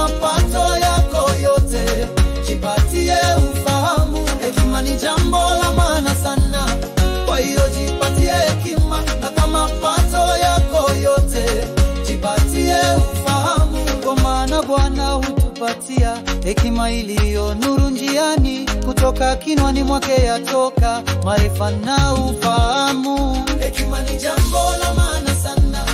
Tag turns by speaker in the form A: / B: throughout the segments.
A: mapato yako yote, jipatie ufahamu. Hekima ni jambo la maana sana, kwa hiyo jipatie hekima. Na kwa mapato yako yote, jipatie ufahamu. Kwa maana Bwana hutupatia hekima iliyo nuru njiani, kutoka kinwani mwake yatoka maarifa na ufahamu. Hekima ni jambo la maana sana,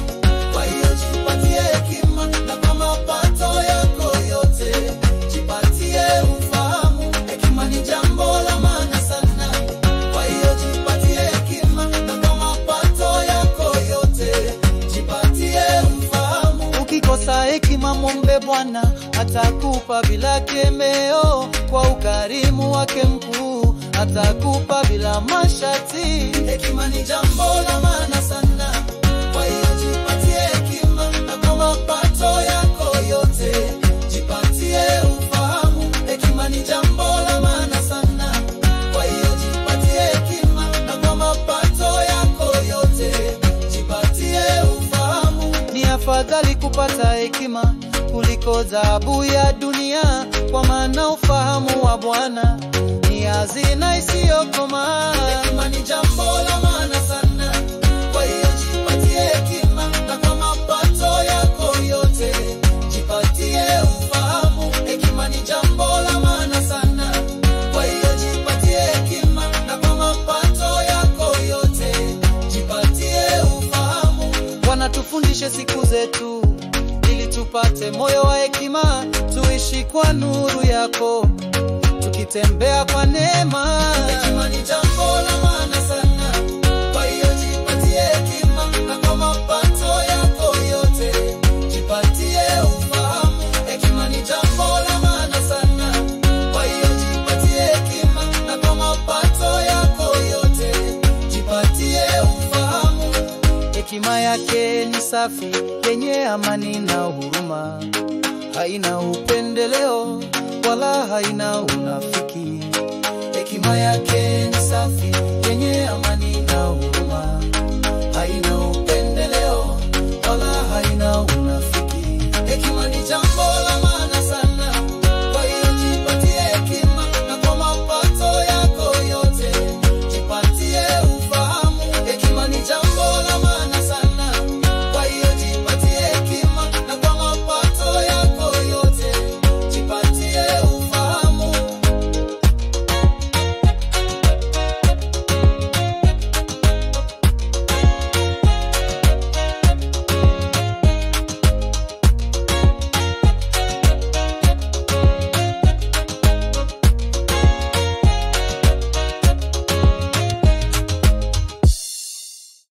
A: kwa hiyo jipatie hekima. Na kwa mapato yako yote, jipatie ufahamu. Hekima ni jambo la maana sana, kwa hiyo jipatie hekima. Na kwa mapato yako yote, jipatie ufahamu. Ukikosa hekima muombe Bwana, atakupa bila kemeo. Kwa ukarimu wake mkuu, atakupa bila masharti. Hekima ni jambo la maana sana, kwa hiyo jipatie hekima. Na kwa mapato yako yote, jipatie ufahamu. Hekima ni jambo la maana sana, kwa hiyo jipatie hekima. Na kwa mapato yako yote, jipatie ufahamu. Ni afadhali kupata hekima kuliko dhahabu ya dunia, kwa maana ufahamu wa Bwana ni hazina isiyokoma. Hekima ni jambo la maana sana, kwa hiyo jipatie hekima. Na kwa mapato yako yote, jipatie ufahamu. Hekima ni jambo la maana sana, kwa hiyo jipatie hekima. Na kwa mapato yako yote, jipatie ufahamu. Bwana tufundishe siku zetu, ili tupate moyo wa hekima, tuishi kwa nuru yako, tukitembea kwa neema. Hekima ni jambo la maana sana, kwa hiyo jipatie hekima. Na kwa mapato yako yote, jipatie ufahamu. Hekima ni jambo la maana sana, kwa hiyo jipatie hekima. Na kwa mapato yako yote, jipatie ufahamu. Hekima yake ni safi, yenye amani na huruma, haina upendeleo wala haina unafiki. Hekima yake ni safi, yenye amani na huruma, haina